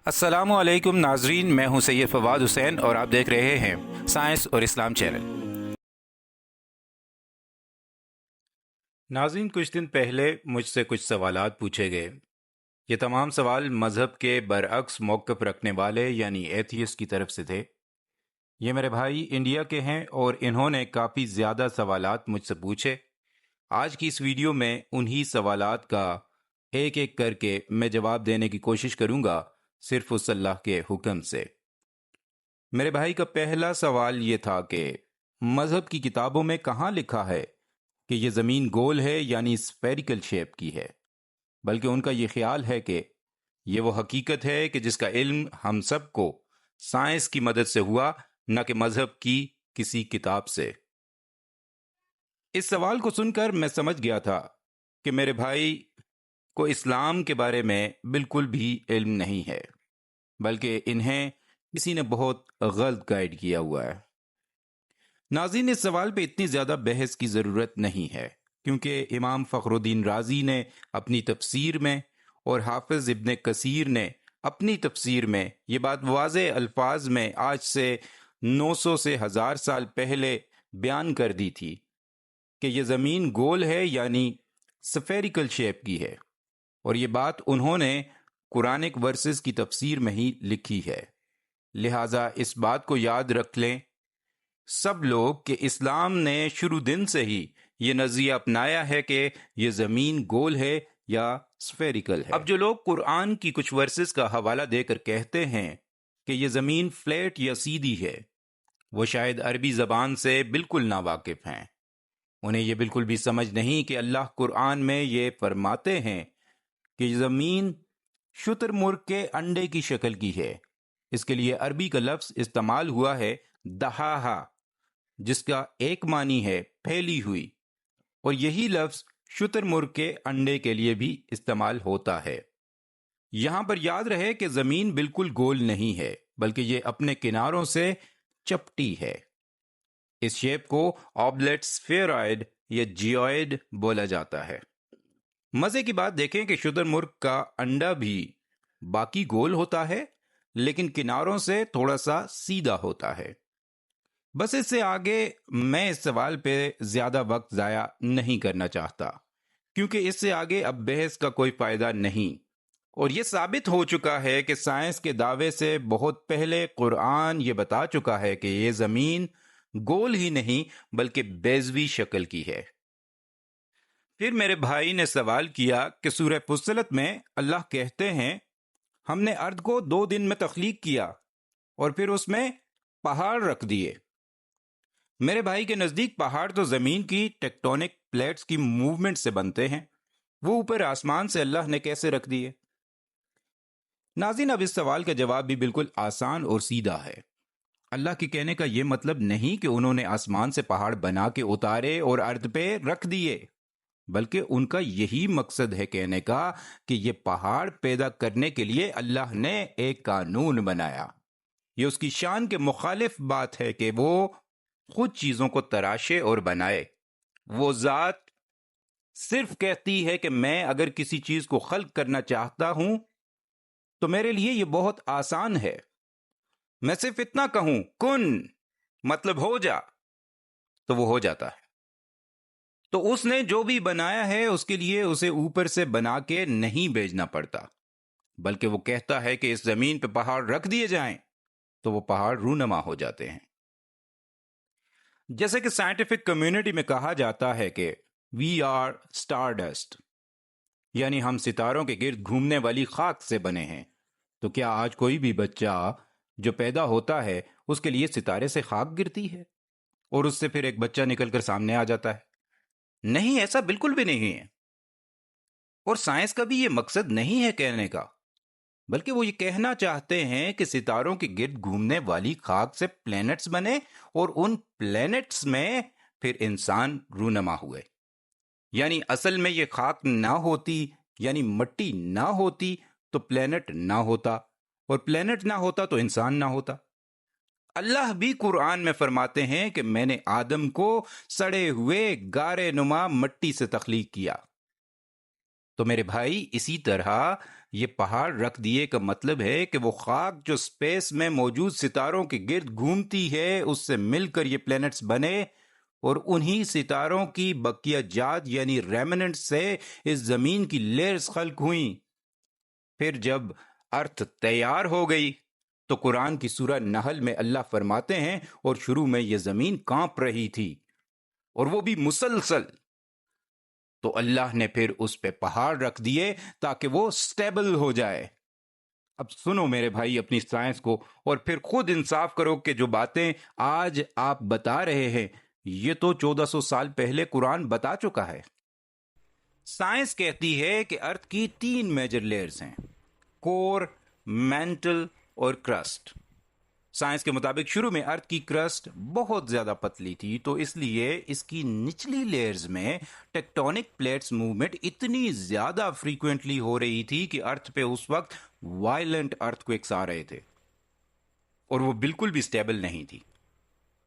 السلام علیکم ناظرین، میں ہوں سید فواد حسین اور آپ دیکھ رہے ہیں سائنس اور اسلام چینل۔ ناظرین، کچھ دن پہلے مجھ سے کچھ سوالات پوچھے گئے۔ یہ تمام سوال مذہب کے برعکس موقف رکھنے والے یعنی ایتھیسٹ کی طرف سے تھے۔ یہ میرے بھائی انڈیا کے ہیں اور انہوں نے کافی زیادہ سوالات مجھ سے پوچھے۔ آج کی اس ویڈیو میں انہی سوالات کا ایک ایک کر کے میں جواب دینے کی کوشش کروں گا، صرف اس اللہ کے حکم سے۔ میرے بھائی کا پہلا سوال یہ تھا کہ مذہب کی کتابوں میں کہاں لکھا ہے کہ یہ زمین گول ہے یعنی اسفیریکل شیپ کی ہے، بلکہ ان کا یہ خیال ہے کہ یہ وہ حقیقت ہے کہ جس کا علم ہم سب کو سائنس کی مدد سے ہوا، نہ کہ مذہب کی کسی کتاب سے۔ اس سوال کو سن کر میں سمجھ گیا تھا کہ میرے بھائی کو اسلام کے بارے میں بالکل بھی علم نہیں ہے، بلکہ انہیں کسی نے بہت غلط گائیڈ کیا ہوا ہے۔ ناظرین، اس سوال پہ اتنی زیادہ بحث کی ضرورت نہیں ہے، کیونکہ امام فخر الدین رازی نے اپنی تفسیر میں اور حافظ ابن کثیر نے اپنی تفسیر میں یہ بات واضح الفاظ میں آج سے 900 سے 1000 سال پہلے بیان کر دی تھی کہ یہ زمین گول ہے یعنی سفیریکل شیپ کی ہے، اور یہ بات انہوں نے قرآنک ورسز کی تفسیر میں ہی لکھی ہے۔ لہٰذا اس بات کو یاد رکھ لیں سب لوگ کہ اسلام نے شروع دن سے ہی یہ نظریہ اپنایا ہے کہ یہ زمین گول ہے یا سفیریکل ہے۔ اب جو لوگ قرآن کی کچھ ورسز کا حوالہ دے کر کہتے ہیں کہ یہ زمین فلیٹ یا سیدھی ہے، وہ شاید عربی زبان سے بالکل ناواقف ہیں۔ انہیں یہ بالکل بھی سمجھ نہیں کہ اللہ قرآن میں یہ فرماتے ہیں کہ یہ زمین شتر مرغ کے انڈے کی شکل کی ہے۔ اس کے لیے عربی کا لفظ استعمال ہوا ہے دہاہا، جس کا ایک معنی ہے پھیلی ہوئی، اور یہی لفظ شتر مرغ کے انڈے کے لیے بھی استعمال ہوتا ہے۔ یہاں پر یاد رہے کہ زمین بالکل گول نہیں ہے، بلکہ یہ اپنے کناروں سے چپٹی ہے۔ اس شیپ کو آبلیٹ سفیرائڈ یا جیوئڈ بولا جاتا ہے۔ مزے کی بات دیکھیں کہ شتر مرغ کا انڈا بھی باقی گول ہوتا ہے، لیکن کناروں سے تھوڑا سا سیدھا ہوتا ہے۔ بس اس سے آگے میں اس سوال پہ زیادہ وقت ضائع نہیں کرنا چاہتا، کیونکہ اس سے آگے اب بحث کا کوئی فائدہ نہیں، اور یہ ثابت ہو چکا ہے کہ سائنس کے دعوے سے بہت پہلے قرآن یہ بتا چکا ہے کہ یہ زمین گول ہی نہیں بلکہ بیضوی شکل کی ہے۔ پھر میرے بھائی نے سوال کیا کہ سورہ فصلت میں اللہ کہتے ہیں ہم نے ارض کو 2 دن میں تخلیق کیا اور پھر اس میں پہاڑ رکھ دیے۔ میرے بھائی کے نزدیک پہاڑ تو زمین کی ٹیکٹونک پلیٹس کی موومنٹ سے بنتے ہیں، وہ اوپر آسمان سے اللہ نے کیسے رکھ دیے؟ ناظرین، اب اس سوال کا جواب بھی بالکل آسان اور سیدھا ہے۔ اللہ کے کہنے کا یہ مطلب نہیں کہ انہوں نے آسمان سے پہاڑ بنا کے اتارے اور ارض پہ رکھ دیے، بلکہ ان کا یہی مقصد ہے کہنے کا کہ یہ پہاڑ پیدا کرنے کے لیے اللہ نے ایک قانون بنایا۔ یہ اس کی شان کے مخالف بات ہے کہ وہ خود چیزوں کو تراشے اور بنائے۔ وہ ذات صرف کہتی ہے کہ میں اگر کسی چیز کو خلق کرنا چاہتا ہوں تو میرے لیے یہ بہت آسان ہے، میں صرف اتنا کہوں کن، مطلب ہو جا، تو وہ ہو جاتا ہے۔ تو اس نے جو بھی بنایا ہے اس کے لیے اسے اوپر سے بنا کے نہیں بھیجنا پڑتا، بلکہ وہ کہتا ہے کہ اس زمین پہ پہاڑ رکھ دیے جائیں تو وہ پہاڑ رونما ہو جاتے ہیں۔ جیسے کہ سائنٹیفک کمیونٹی میں کہا جاتا ہے کہ وی آر اسٹار ڈسٹ، یعنی ہم ستاروں کے گرد گھومنے والی خاک سے بنے ہیں۔ تو کیا آج کوئی بھی بچہ جو پیدا ہوتا ہے اس کے لیے ستارے سے خاک گرتی ہے اور اس سے پھر ایک بچہ نکل کر سامنے آ جاتا ہے؟ نہیں، ایسا بالکل بھی نہیں ہے، اور سائنس کا بھی یہ مقصد نہیں ہے کہنے کا، بلکہ وہ یہ کہنا چاہتے ہیں کہ ستاروں کے گرد گھومنے والی خاک سے پلینٹس بنے اور ان پلینٹس میں پھر انسان رونما ہوئے۔ یعنی اصل میں یہ خاک نہ ہوتی، یعنی مٹی نہ ہوتی تو پلینٹ نہ ہوتا، اور پلینٹ نہ ہوتا تو انسان نہ ہوتا۔ اللہ بھی قرآن میں فرماتے ہیں کہ میں نے آدم کو سڑے ہوئے گارے نما مٹی سے تخلیق کیا۔ تو میرے بھائی، اسی طرح یہ پہاڑ رکھ دیے کا مطلب ہے کہ وہ خاک جو سپیس میں موجود ستاروں کے گرد گھومتی ہے اس سے مل کر یہ پلینٹس بنے، اور انہی ستاروں کی بقیہ جات یعنی ریمننٹ سے اس زمین کی لیئرز خلق ہوئیں۔ پھر جب ارتھ تیار ہو گئی تو قرآن کی سورہ نحل میں اللہ فرماتے ہیں، اور شروع میں یہ زمین کانپ رہی تھی اور وہ بھی مسلسل، تو اللہ نے پھر اس پہ پہاڑ رکھ دیے تاکہ وہ سٹیبل ہو جائے۔ اب سنو میرے بھائی اپنی سائنس کو، اور پھر خود انصاف کرو کہ جو باتیں آج آپ بتا رہے ہیں یہ تو 1400 سال پہلے قرآن بتا چکا ہے۔ سائنس کہتی ہے کہ ارتھ کی 3 میجر لیئرز ہیں: کور، مینٹل اور کرسٹ۔ سائنس کے مطابق شروع میں ارتھ کی کرسٹ بہت زیادہ پتلی تھی، تو اس لیے اس کی نچلی لیئرز میں ٹیکٹونک پلیٹس موومنٹ اتنی زیادہ فریکوینٹلی ہو رہی تھی کہ ارتھ پہ اس وقت وائلنٹ ارتھ کویکس آ رہے تھے، اور وہ بالکل بھی سٹیبل نہیں تھی۔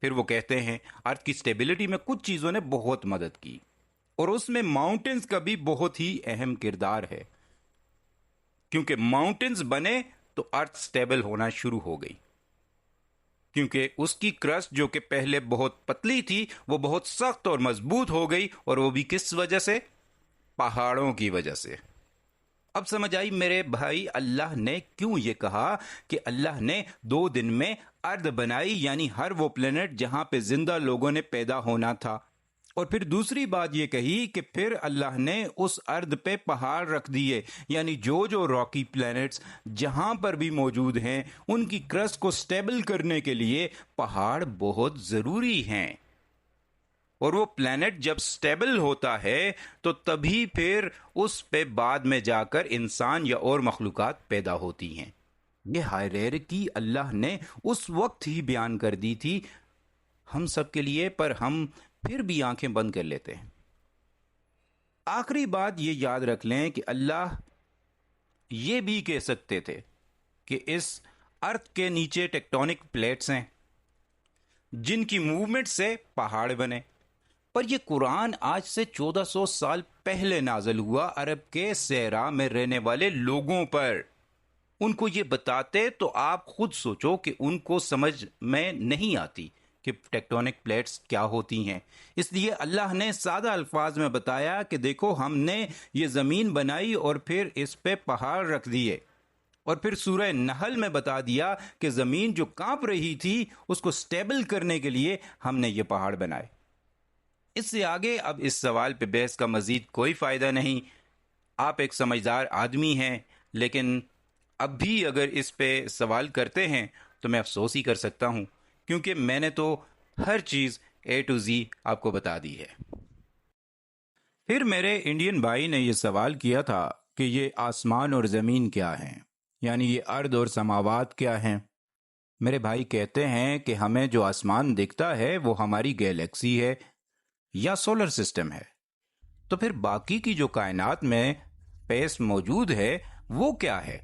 پھر وہ کہتے ہیں ارتھ کی سٹیبلٹی میں کچھ چیزوں نے بہت مدد کی، اور اس میں ماؤنٹنز کا بھی بہت ہی اہم کردار ہے، کیونکہ ماؤنٹنز بنے تو ارتھ سٹیبل ہونا شروع ہو گئی، کیونکہ اس کی کرسٹ جو کہ پہلے بہت پتلی تھی وہ بہت سخت اور مضبوط ہو گئی، اور وہ بھی کس وجہ سے؟ پہاڑوں کی وجہ سے۔ اب سمجھ آئی میرے بھائی اللہ نے کیوں یہ کہا کہ اللہ نے 2 دن میں ارض بنائی، یعنی ہر وہ پلینٹ جہاں پہ زندہ لوگوں نے پیدا ہونا تھا۔ اور پھر دوسری بات یہ کہی کہ پھر اللہ نے اس ارض پہ پہاڑ رکھ دیے، یعنی جو راکی پلینٹس جہاں پر بھی موجود ہیں ان کی کرسٹ کو سٹیبل کرنے کے لیے پہاڑ بہت ضروری ہیں۔ اور وہ پلینٹ جب سٹیبل ہوتا ہے تو تبھی پھر اس پہ بعد میں جا کر انسان یا اور مخلوقات پیدا ہوتی ہیں۔ یہ ہائرارکی اللہ نے اس وقت ہی بیان کر دی تھی ہم سب کے لیے، پر ہم پھر بھی آنکھیں بند کر لیتے ہیں۔ آخری بات یہ یاد رکھ لیں کہ اللہ یہ بھی کہہ سکتے تھے کہ اس ارتھ کے نیچے ٹیکٹونک پلیٹس ہیں جن کی موومنٹ سے پہاڑ بنے، پر یہ قرآن آج سے 1400 سال پہلے نازل ہوا عرب کے صحرا میں رہنے والے لوگوں پر۔ ان کو یہ بتاتے تو آپ خود سوچو کہ ان کو سمجھ میں نہیں آتی کہ ٹیکٹونک پلیٹس کیا ہوتی ہیں۔ اس لیے اللہ نے سادہ الفاظ میں بتایا کہ دیکھو ہم نے یہ زمین بنائی اور پھر اس پہ پہاڑ رکھ دیے، اور پھر سورہ نحل میں بتا دیا کہ زمین جو کانپ رہی تھی اس کو سٹیبل کرنے کے لیے ہم نے یہ پہاڑ بنائے۔ اس سے آگے اب اس سوال پہ بحث کا مزید کوئی فائدہ نہیں۔ آپ ایک سمجھدار آدمی ہیں، لیکن اب بھی اگر اس پہ سوال کرتے ہیں تو میں افسوس ہی کر سکتا ہوں، کیونکہ میں نے تو ہر چیز A to Z آپ کو بتا دی ہے۔ پھر میرے انڈین بھائی نے یہ سوال کیا تھا کہ یہ آسمان اور زمین کیا ہیں، یعنی یہ ارض اور سماوات کیا ہیں۔ میرے بھائی کہتے ہیں کہ ہمیں جو آسمان دکھتا ہے وہ ہماری گیلیکسی ہے یا سولر سسٹم ہے، تو پھر باقی کی جو کائنات میں اسپیس موجود ہے وہ کیا ہے؟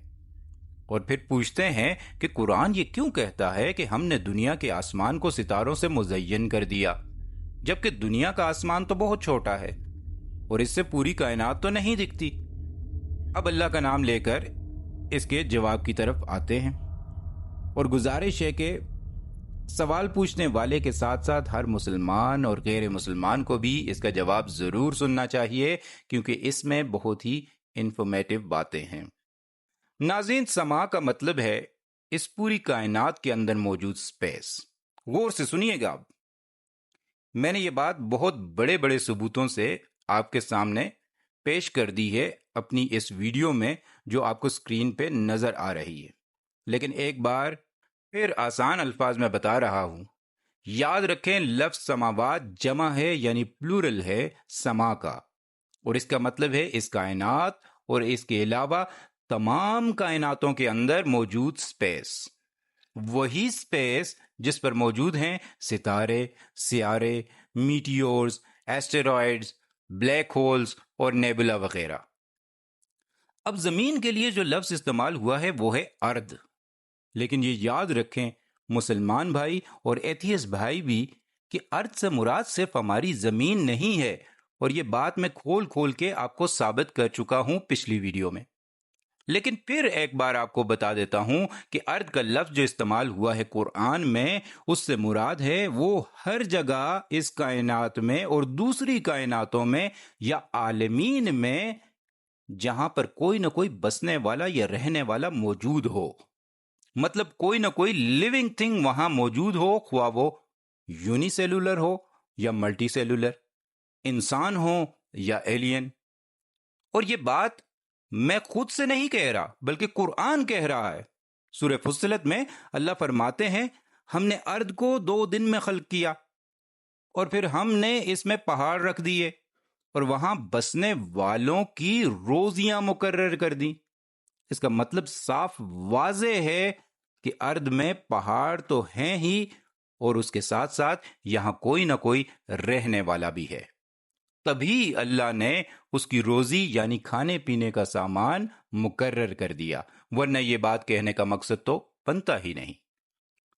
اور پھر پوچھتے ہیں کہ قرآن یہ کیوں کہتا ہے کہ ہم نے دنیا کے آسمان کو ستاروں سے مزین کر دیا، جبکہ دنیا کا آسمان تو بہت چھوٹا ہے اور اس سے پوری کائنات تو نہیں دکھتی۔ اب اللہ کا نام لے کر اس کے جواب کی طرف آتے ہیں، اور گزارش ہے کہ سوال پوچھنے والے کے ساتھ ساتھ ہر مسلمان اور غیر مسلمان کو بھی اس کا جواب ضرور سننا چاہیے، کیونکہ اس میں بہت ہی انفارمیٹیو باتیں ہیں۔ ناظرین، سما کا مطلب ہے اس پوری کائنات کے اندر موجود سپیس۔ غور سے سنیے گا، میں نے یہ بات بہت بڑے بڑے ثبوتوں سے آپ کے سامنے پیش کر دی ہے اپنی اس ویڈیو میں جو آپ کو سکرین پہ نظر آ رہی ہے، لیکن ایک بار پھر آسان الفاظ میں بتا رہا ہوں۔ یاد رکھیں لفظ سماوات جمع ہے، یعنی پلورل ہے سما کا، اور اس کا مطلب ہے اس کائنات اور اس کے علاوہ تمام کائناتوں کے اندر موجود سپیس، وہی سپیس جس پر موجود ہیں ستارے، سیارے، میٹیورز، ایسٹیرائڈز، بلیک ہولز اور نیبولا وغیرہ۔ اب زمین کے لیے جو لفظ استعمال ہوا ہے وہ ہے ارض، لیکن یہ یاد رکھیں مسلمان بھائی اور ایتھیسٹ بھائی بھی کہ ارض سے مراد صرف ہماری زمین نہیں ہے، اور یہ بات میں کھول کھول کے آپ کو ثابت کر چکا ہوں پچھلی ویڈیو میں۔ لیکن پھر ایک بار آپ کو بتا دیتا ہوں کہ ارض کا لفظ جو استعمال ہوا ہے قرآن میں، اس سے مراد ہے وہ ہر جگہ اس کائنات میں اور دوسری کائناتوں میں یا عالمین میں جہاں پر کوئی نہ کوئی بسنے والا یا رہنے والا موجود ہو. مطلب کوئی نہ کوئی لیونگ تھنگ وہاں موجود ہو، خواہ وہ یونی سیلولر ہو یا ملٹی سیلولر، انسان ہو یا ایلین. اور یہ بات میں خود سے نہیں کہہ رہا بلکہ قرآن کہہ رہا ہے. سورہ فصلت میں اللہ فرماتے ہیں ہم نے ارض کو 2 دن میں خلق کیا اور پھر ہم نے اس میں پہاڑ رکھ دیے اور وہاں بسنے والوں کی روزیاں مقرر کر دیں. اس کا مطلب صاف واضح ہے کہ ارض میں پہاڑ تو ہیں ہی اور اس کے ساتھ ساتھ یہاں کوئی نہ کوئی رہنے والا بھی ہے. تبھی اللہ نے اس کی روزی یعنی کھانے پینے کا سامان مقرر کر دیا، ورنہ یہ بات کہنے کا مقصد تو بنتا ہی نہیں.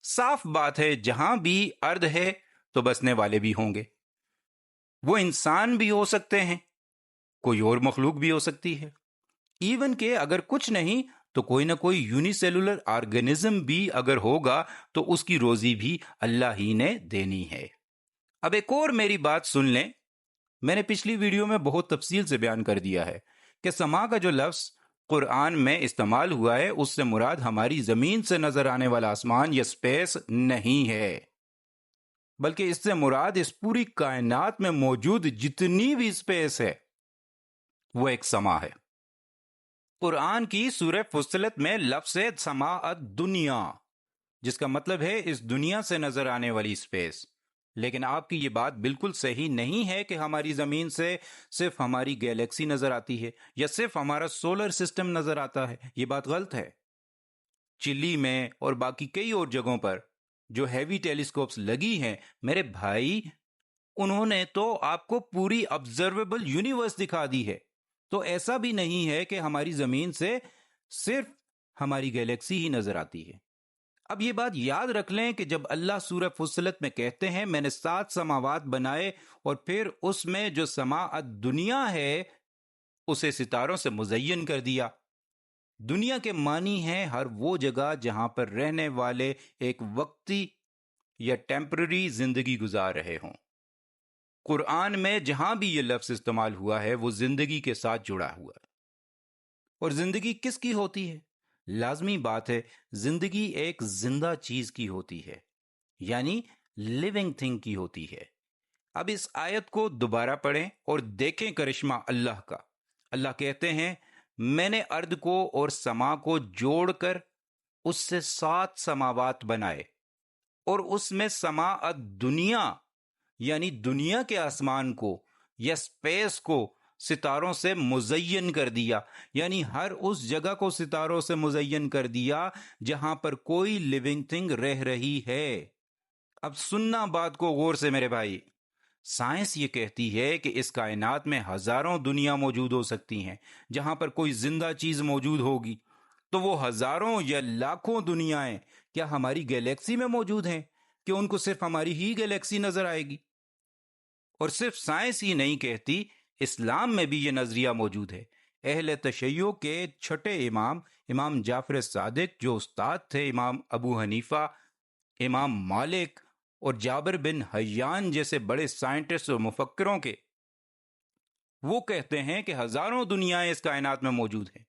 صاف بات ہے جہاں بھی ارض ہے تو بسنے والے بھی ہوں گے. وہ انسان بھی ہو سکتے ہیں، کوئی اور مخلوق بھی ہو سکتی ہے، ایون کہ اگر کچھ نہیں تو کوئی نہ کوئی یونی سیلولر آرگنزم بھی اگر ہوگا تو اس کی روزی بھی اللہ ہی نے دینی ہے. اب ایک اور میری بات سن لیں. میں نے پچھلی ویڈیو میں بہت تفصیل سے بیان کر دیا ہے کہ سما کا جو لفظ قرآن میں استعمال ہوا ہے اس سے مراد ہماری زمین سے نظر آنے والا آسمان یا اسپیس نہیں ہے، بلکہ اس سے مراد اس پوری کائنات میں موجود جتنی بھی اسپیس ہے وہ ایک سما ہے. قرآن کی سورہ فصلت میں لفظ ہے سماء دنیا، جس کا مطلب ہے اس دنیا سے نظر آنے والی اسپیس. لیکن آپ کی یہ بات بالکل صحیح نہیں ہے کہ ہماری زمین سے صرف ہماری گیلیکسی نظر آتی ہے یا صرف ہمارا سولر سسٹم نظر آتا ہے. یہ بات غلط ہے. چلی میں اور باقی کئی اور جگہوں پر جو ہیوی ٹیلیسکوپس لگی ہیں میرے بھائی، انہوں نے تو آپ کو پوری آبزرویبل یونیورس دکھا دی ہے. تو ایسا بھی نہیں ہے کہ ہماری زمین سے صرف ہماری گیلیکسی ہی نظر آتی ہے. اب یہ بات یاد رکھ لیں کہ جب اللہ سورہ فصلت میں کہتے ہیں میں نے 7 سماوات بنائے اور پھر اس میں جو سماء دنیا ہے اسے ستاروں سے مزین کر دیا. دنیا کے معنی ہے ہر وہ جگہ جہاں پر رہنے والے ایک وقتی یا ٹیمپرری زندگی گزار رہے ہوں. قرآن میں جہاں بھی یہ لفظ استعمال ہوا ہے وہ زندگی کے ساتھ جڑا ہوا ہے. اور زندگی کس کی ہوتی ہے؟ لازمی بات ہے زندگی ایک زندہ چیز کی ہوتی ہے، یعنی لیونگ تھنگ کی ہوتی ہے. اب اس آیت کو دوبارہ پڑھیں اور دیکھیں کرشمہ اللہ کا. اللہ کہتے ہیں میں نے ارض کو اور سما کو جوڑ کر اس سے 7 سماوات بنائے اور اس میں سماء دنیا یعنی دنیا کے آسمان کو یا سپیس کو ستاروں سے مزین کر دیا، یعنی ہر اس جگہ کو ستاروں سے مزین کر دیا جہاں پر کوئی لیونگ تھنگ رہ رہی ہے. اب سننا بات کو غور سے میرے بھائی. سائنس یہ کہتی ہے کہ اس کائنات میں ہزاروں دنیا موجود ہو سکتی ہیں جہاں پر کوئی زندہ چیز موجود ہوگی. تو وہ ہزاروں یا لاکھوں دنیایں کیا ہماری گیلیکسی میں موجود ہیں کہ ان کو صرف ہماری ہی گیلیکسی نظر آئے گی؟ اور صرف سائنس ہی نہیں کہتی، اسلام میں بھی یہ نظریہ موجود ہے. اہل تشیع کے چھٹے امام جعفر صادق جو استاد تھے امام ابو حنیفہ، امام مالک اور جابر بن حیان جیسے بڑے سائنٹسٹ اور مفکروں کے، وہ کہتے ہیں کہ ہزاروں دنیایں اس کائنات میں موجود ہیں.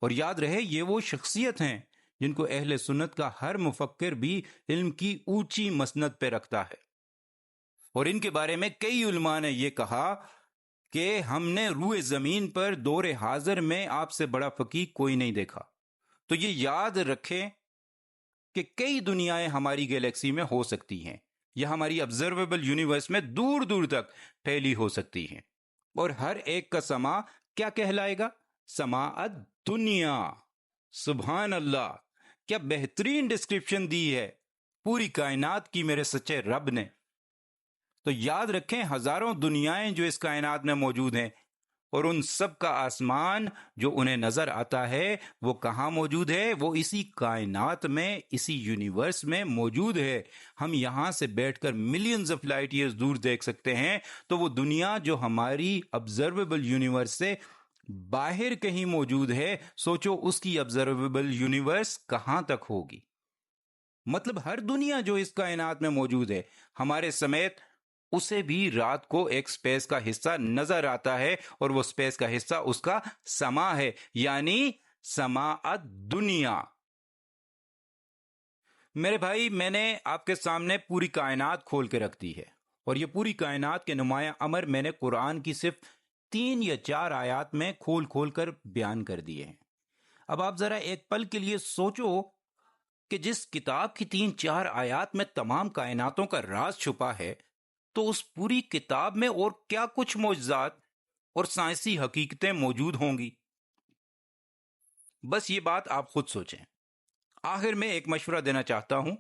اور یاد رہے یہ وہ شخصیت ہیں جن کو اہل سنت کا ہر مفکر بھی علم کی اونچی مسند پہ رکھتا ہے. اور ان کے بارے میں کئی علماء نے یہ کہا کہ ہم نے روئے زمین پر دور حاضر میں آپ سے بڑا فقیہ کوئی نہیں دیکھا. تو یہ یاد رکھیں کہ کئی دنیایں ہماری گیلیکسی میں ہو سکتی ہیں یا ہماری آبزرویبل یونیورس میں دور دور تک پھیلی ہو سکتی ہیں. اور ہر ایک کا سما کیا کہلائے گا؟ سماء دنیا. سبحان اللہ، کیا بہترین ڈسکرپشن دی ہے پوری کائنات کی میرے سچے رب نے. تو یاد رکھیں ہزاروں دنیایں جو اس کائنات میں موجود ہیں اور ان سب کا آسمان جو انہیں نظر آتا ہے وہ کہاں موجود ہے؟ وہ اسی کائنات میں، اسی یونیورس میں موجود ہے. ہم یہاں سے بیٹھ کر ملینز آف لائٹ ایئرز دور دیکھ سکتے ہیں. تو وہ دنیا جو ہماری آبزرویبل یونیورس سے باہر کہیں موجود ہے، سوچو اس کی آبزرویبل یونیورس کہاں تک ہوگی؟ مطلب ہر دنیا جو اس کائنات میں موجود ہے ہمارے سمیت، اسے بھی رات کو ایک سپیس کا حصہ نظر آتا ہے، اور وہ سپیس کا حصہ اس کا سما ہے، یعنی سماعت دنیا۔ میرے بھائی، میں نے آپ کے سامنے پوری کائنات کھول کے رکھ دی ہے، اور یہ پوری کائنات کے نمایاں امر میں نے قرآن کی صرف 3 یا 4 آیات میں کھول کھول کر بیان کر دیے ہیں۔ اب آپ ذرا ایک پل کے لیے سوچو کہ جس کتاب کی 3-4 آیات میں تمام کائناتوں کا راز چھپا ہے، تو اس پوری کتاب میں اور کیا کچھ معجزات اور سائنسی حقیقتیں موجود ہوں گی۔ بس یہ بات آپ خود سوچیں۔ آخر میں ایک مشورہ دینا چاہتا ہوں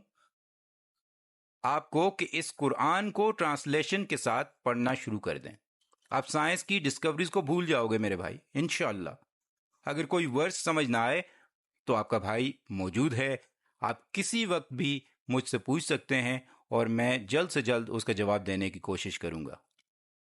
آپ کو کہ اس قرآن کو ٹرانسلیشن کے ساتھ پڑھنا شروع کر دیں۔ آپ سائنس کی ڈسکوریز کو بھول جاؤ گے میرے بھائی، انشاءاللہ۔ اگر کوئی ورڈ سمجھ نہ آئے تو آپ کا بھائی موجود ہے، آپ کسی وقت بھی مجھ سے پوچھ سکتے ہیں، اور میں جلد سے جلد اس کا جواب دینے کی کوشش کروں گا۔